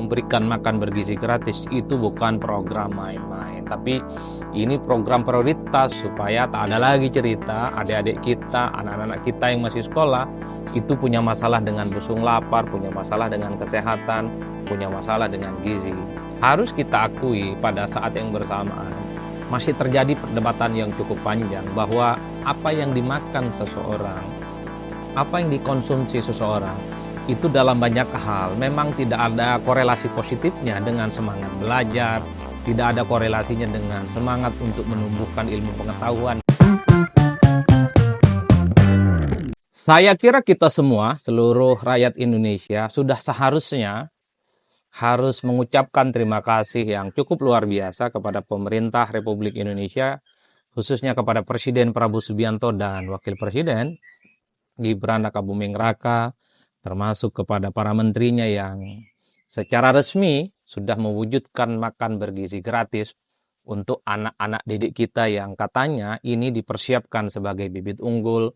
memberikan makan bergizi gratis itu bukan program main-main, tapi ini program prioritas supaya tak ada lagi cerita adik-adik kita, anak-anak kita yang masih sekolah itu punya masalah dengan busung lapar, punya masalah dengan kesehatan, punya masalah dengan gizi. Harus kita akui pada saat yang bersamaan masih terjadi perdebatan yang cukup panjang bahwa apa yang dimakan seseorang, apa yang dikonsumsi seseorang itu dalam banyak hal memang tidak ada korelasi positifnya dengan semangat belajar, tidak ada korelasinya dengan semangat untuk menumbuhkan ilmu pengetahuan. Saya kira kita semua, seluruh rakyat Indonesia sudah seharusnya harus mengucapkan terima kasih yang cukup luar biasa kepada pemerintah Republik Indonesia, khususnya kepada Presiden Prabowo Subianto dan Wakil Presiden Gibran Rakabuming Raka, termasuk kepada para menterinya yang secara resmi sudah mewujudkan makan bergizi gratis untuk anak-anak didik kita yang katanya ini dipersiapkan sebagai bibit unggul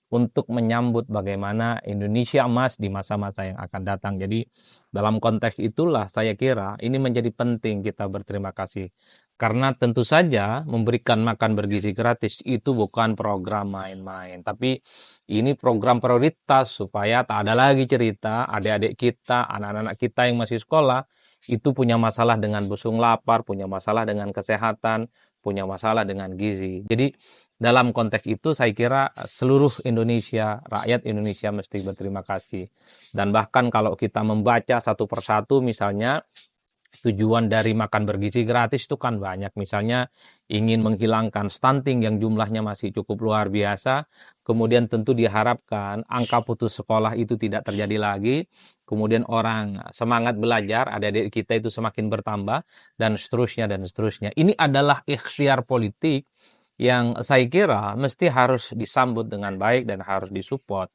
untuk menyambut bagaimana Indonesia emas di masa-masa yang akan datang. Jadi dalam konteks itulah saya kira ini menjadi penting kita berterima kasih. Karena tentu saja memberikan makan bergizi gratis itu bukan program main-main. Tapi ini program prioritas supaya tak ada lagi cerita adik-adik kita, anak-anak kita yang masih sekolah itu punya masalah dengan busung lapar, punya masalah dengan kesehatan, punya masalah dengan gizi. Jadi dalam konteks itu saya kira seluruh Indonesia, rakyat Indonesia mesti berterima kasih. Dan bahkan kalau kita membaca satu persatu misalnya tujuan dari makan bergizi gratis itu kan banyak. Misalnya ingin menghilangkan stunting yang jumlahnya masih cukup luar biasa. Kemudian tentu diharapkan angka putus sekolah itu tidak terjadi lagi. Kemudian orang semangat belajar, adik-adik kita itu semakin bertambah dan seterusnya dan seterusnya. Ini adalah ikhtiar politik yang saya kira mesti harus disambut dengan baik dan harus disupport.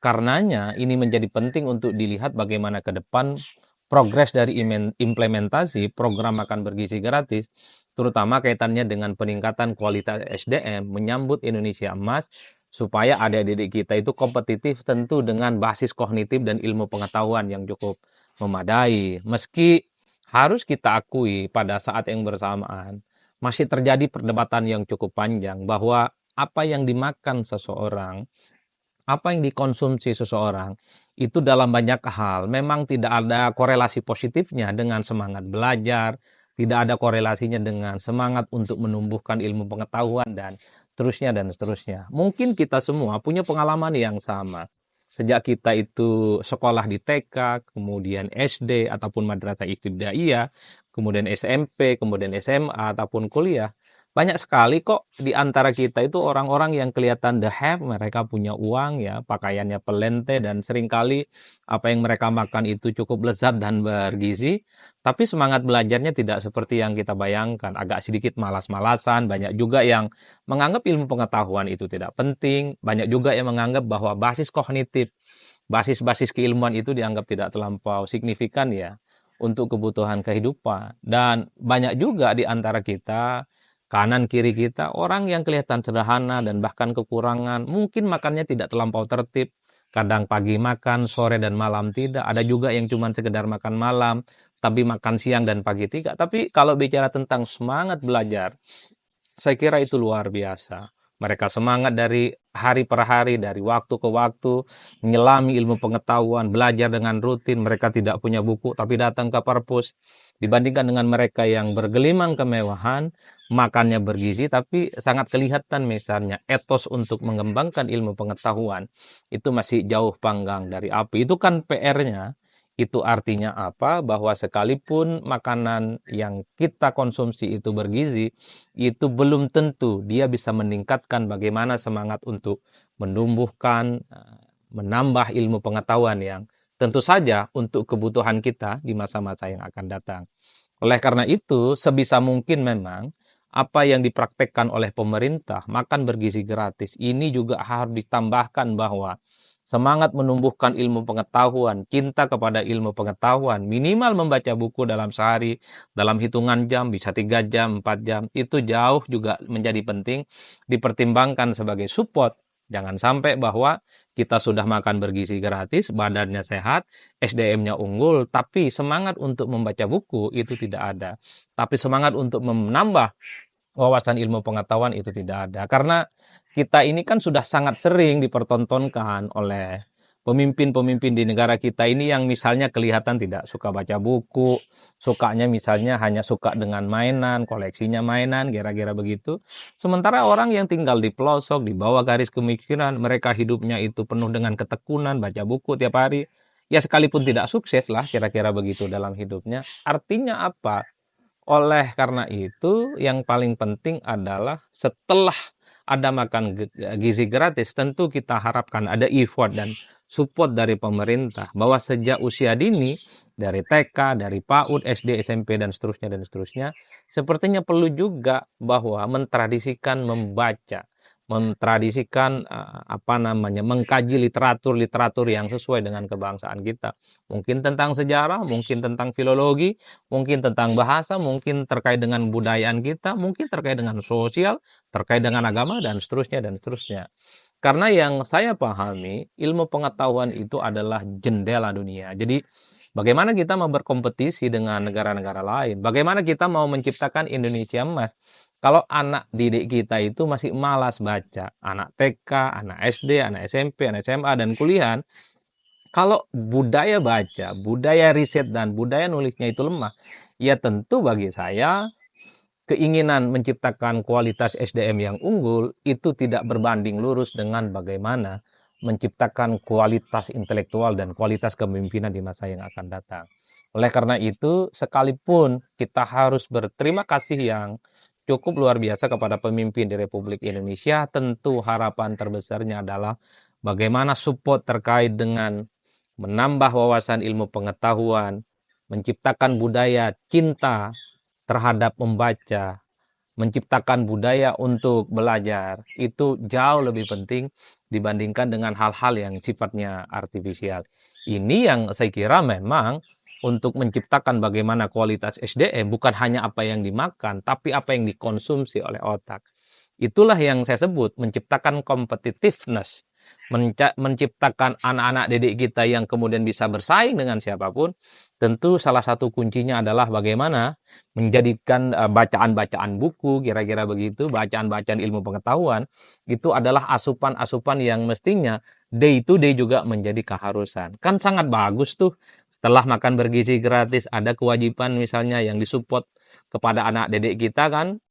Karenanya ini menjadi penting untuk dilihat bagaimana ke depan progres dari implementasi program makan bergizi gratis, terutama kaitannya dengan peningkatan kualitas SDM, menyambut Indonesia emas, supaya adik-adik kita itu kompetitif tentu dengan basis kognitif dan ilmu pengetahuan yang cukup memadai. Meski harus kita akui pada saat yang bersamaan, masih terjadi perdebatan yang cukup panjang bahwa apa yang dimakan seseorang, apa yang dikonsumsi seseorang, itu dalam banyak hal memang tidak ada korelasi positifnya dengan semangat belajar, tidak ada korelasinya dengan semangat untuk menumbuhkan ilmu pengetahuan dan seterusnya dan seterusnya. Mungkin kita semua punya pengalaman yang sama. Sejak kita itu sekolah di TK, kemudian SD ataupun madrasah ibtidaiyah, kemudian SMP, kemudian SMA ataupun kuliah, banyak sekali kok di antara kita itu orang-orang yang kelihatan the have, mereka punya uang ya, pakaiannya pelente dan seringkali apa yang mereka makan itu cukup lezat dan bergizi, tapi semangat belajarnya tidak seperti yang kita bayangkan, agak sedikit malas-malasan, banyak juga yang menganggap ilmu pengetahuan itu tidak penting, banyak juga yang menganggap bahwa basis kognitif, basis-basis keilmuan itu dianggap tidak terlampau signifikan ya untuk kebutuhan kehidupan. Dan banyak juga di antara kita, kanan kiri kita, orang yang kelihatan sederhana dan bahkan kekurangan, mungkin makannya tidak terlampau tertib, kadang pagi makan, sore dan malam tidak, ada juga yang cuma sekedar makan malam, tapi makan siang dan pagi tidak. Tapi kalau bicara tentang semangat belajar, saya kira itu luar biasa. Mereka semangat dari hari per hari, dari waktu ke waktu, menyelami ilmu pengetahuan, belajar dengan rutin. Mereka tidak punya buku, tapi datang ke perpus. Dibandingkan dengan mereka yang bergelimang kemewahan, makannya bergizi, tapi sangat kelihatan misalnya etos untuk mengembangkan ilmu pengetahuan, itu masih jauh panggang dari api. Itu kan PR-nya. Itu artinya apa? Bahwa sekalipun makanan yang kita konsumsi itu bergizi, itu belum tentu dia bisa meningkatkan bagaimana semangat untuk menumbuhkan, menambah ilmu pengetahuan yang tentu saja untuk kebutuhan kita di masa-masa yang akan datang. Oleh karena itu, sebisa mungkin memang apa yang dipraktekkan oleh pemerintah, makan bergizi gratis, ini juga harus ditambahkan bahwa semangat menumbuhkan ilmu pengetahuan, cinta kepada ilmu pengetahuan, minimal membaca buku dalam sehari, dalam hitungan jam, bisa 3 jam, 4 jam, itu jauh juga menjadi penting, dipertimbangkan sebagai support Jangan sampai bahwa kita sudah makan bergizi gratis, badannya sehat, SDM-nya unggul, tapi semangat untuk membaca buku itu tidak ada. Tapi semangat untuk menambah wawasan ilmu pengetahuan itu tidak ada. Karena kita ini kan sudah sangat sering dipertontonkan oleh pemimpin-pemimpin di negara kita ini yang misalnya kelihatan tidak suka baca buku, sukanya misalnya hanya suka dengan mainan, koleksinya mainan, kira-kira begitu. Sementara orang yang tinggal di pelosok, di bawah garis kemiskinan, mereka hidupnya itu penuh dengan ketekunan, baca buku tiap hari. Ya sekalipun tidak sukses lah kira-kira begitu dalam hidupnya. Artinya apa? Oleh karena itu, yang paling penting adalah setelah ada makan gizi gratis, tentu kita harapkan ada effort dan support dari pemerintah bahwa sejak usia dini dari TK, dari PAUD, SD, SMP dan seterusnya, sepertinya perlu juga bahwa mentradisikan membaca, mentradisikan mengkaji literatur yang sesuai dengan kebangsaan kita. Mungkin tentang sejarah, mungkin tentang filologi, mungkin tentang bahasa, mungkin terkait dengan budayaan kita, mungkin terkait dengan sosial, terkait dengan agama, dan seterusnya, dan seterusnya. Karena yang saya pahami, ilmu pengetahuan itu adalah jendela dunia. Jadi, bagaimana kita mau berkompetisi dengan negara-negara lain? Bagaimana kita mau menciptakan Indonesia emas? Kalau anak didik kita itu masih malas baca, anak TK, anak SD, anak SMP, anak SMA, dan kuliah, kalau budaya baca, budaya riset, dan budaya nulisnya itu lemah, ya tentu bagi saya keinginan menciptakan kualitas SDM yang unggul itu tidak berbanding lurus dengan bagaimana menciptakan kualitas intelektual dan kualitas kepemimpinan di masa yang akan datang. Oleh karena itu, sekalipun kita harus berterima kasih yang cukup luar biasa kepada pemimpin di Republik Indonesia, tentu harapan terbesarnya adalah bagaimana support terkait dengan menambah wawasan ilmu pengetahuan, menciptakan budaya cinta terhadap membaca, menciptakan budaya untuk belajar, itu jauh lebih penting dibandingkan dengan hal-hal yang sifatnya artifisial. Ini yang saya kira memang untuk menciptakan bagaimana kualitas SDM bukan hanya apa yang dimakan, tapi apa yang dikonsumsi oleh otak. Itulah yang saya sebut menciptakan competitiveness, menciptakan anak-anak didik kita yang kemudian bisa bersaing dengan siapapun. Tentu salah satu kuncinya adalah bagaimana menjadikan bacaan-bacaan buku, kira-kira begitu, bacaan-bacaan ilmu pengetahuan, itu adalah asupan-asupan yang mestinya day to day juga menjadi keharusan. Kan sangat bagus tuh, setelah makan bergizi gratis, ada kewajiban misalnya yang disupport kepada anak didik kita kan,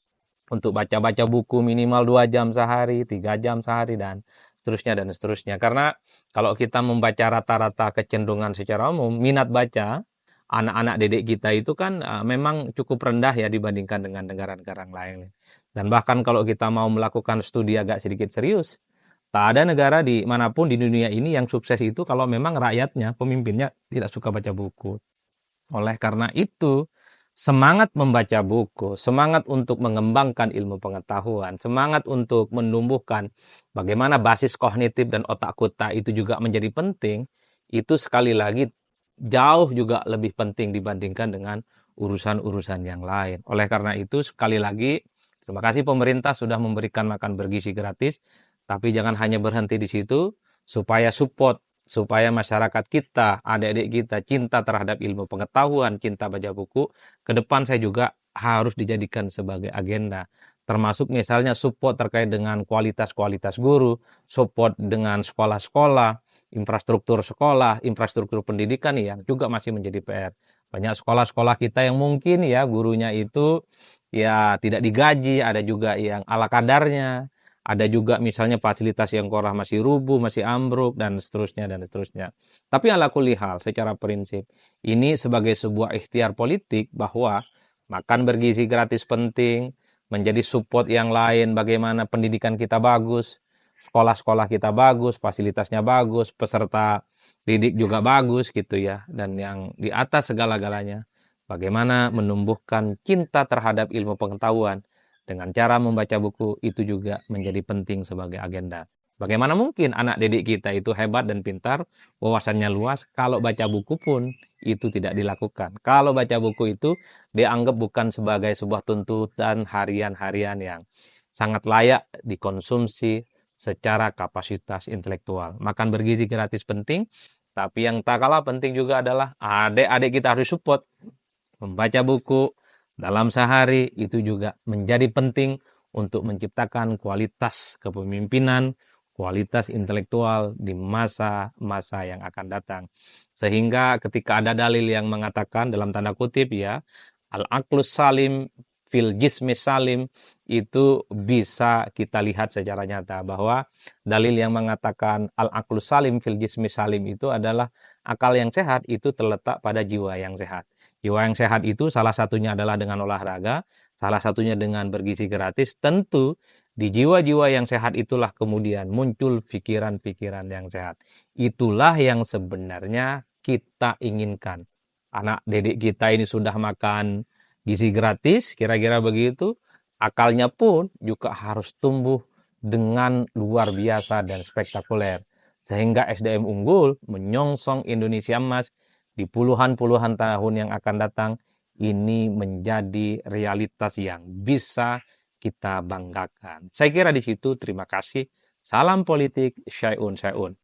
untuk baca-baca buku minimal 2 jam sehari, 3 jam sehari, dan seterusnya, dan seterusnya. Karena kalau kita membaca rata-rata kecenderungan secara umum, minat baca anak-anak didik kita itu kan memang cukup rendah ya dibandingkan dengan negara-negara lain. Dan bahkan kalau kita mau melakukan studi agak sedikit serius, tak ada negara di manapun di dunia ini yang sukses itu kalau memang rakyatnya, pemimpinnya tidak suka baca buku. Oleh karena itu, semangat membaca buku, semangat untuk mengembangkan ilmu pengetahuan, semangat untuk menumbuhkan bagaimana basis kognitif dan otak kita itu juga menjadi penting, itu sekali lagi jauh juga lebih penting dibandingkan dengan urusan-urusan yang lain. Oleh karena itu, sekali lagi, terima kasih pemerintah sudah memberikan makan bergizi gratis, tapi jangan hanya berhenti di situ, supaya support, supaya masyarakat kita, adik-adik kita cinta terhadap ilmu pengetahuan, cinta baca buku, ke depan saya juga harus dijadikan sebagai agenda. Termasuk misalnya support terkait dengan kualitas-kualitas guru, support dengan sekolah-sekolah, infrastruktur sekolah, infrastruktur pendidikan yang juga masih menjadi PR. Banyak sekolah-sekolah kita yang mungkin ya gurunya itu ya tidak digaji, ada juga yang ala kadarnya, ada juga misalnya fasilitas yang korah masih rubuh, masih ambruk, dan seterusnya, dan seterusnya. Tapi ala kulli hal, secara prinsip, ini sebagai sebuah ikhtiar politik bahwa makan bergizi gratis penting, menjadi support yang lain, bagaimana pendidikan kita bagus, sekolah-sekolah kita bagus, fasilitasnya bagus, peserta didik juga bagus gitu ya. Dan yang di atas segala-galanya, bagaimana menumbuhkan cinta terhadap ilmu pengetahuan, dengan cara membaca buku itu juga menjadi penting sebagai agenda. Bagaimana mungkin anak didik kita itu hebat dan pintar, wawasannya luas, kalau baca buku pun itu tidak dilakukan. Kalau baca buku itu dianggap bukan sebagai sebuah tuntutan harian-harian yang sangat layak dikonsumsi, secara kapasitas intelektual. Makan bergizi gratis penting, tapi yang tak kalah penting juga adalah adik-adik kita harus support. Membaca buku dalam sehari itu juga menjadi penting untuk menciptakan kualitas kepemimpinan, kualitas intelektual di masa-masa yang akan datang. Sehingga ketika ada dalil yang mengatakan dalam tanda kutip ya, al-aqlus salim fil jismi salim, itu bisa kita lihat secara nyata bahwa dalil yang mengatakan al-aqlus salim fil jismi salim itu adalah akal yang sehat itu terletak pada jiwa yang sehat. Jiwa yang sehat itu salah satunya adalah dengan olahraga, salah satunya dengan bergizi gratis. Tentu di jiwa-jiwa yang sehat itulah kemudian muncul pikiran-pikiran yang sehat. Itulah yang sebenarnya kita inginkan. Anak didik kita ini sudah makan gizi gratis, kira-kira begitu. Akalnya pun juga harus tumbuh dengan luar biasa dan spektakuler. Sehingga SDM unggul menyongsong Indonesia emas di puluhan-puluhan tahun yang akan datang, ini menjadi realitas yang bisa kita banggakan. Saya kira di situ, terima kasih. Salam politik, Syai'un Syai'un.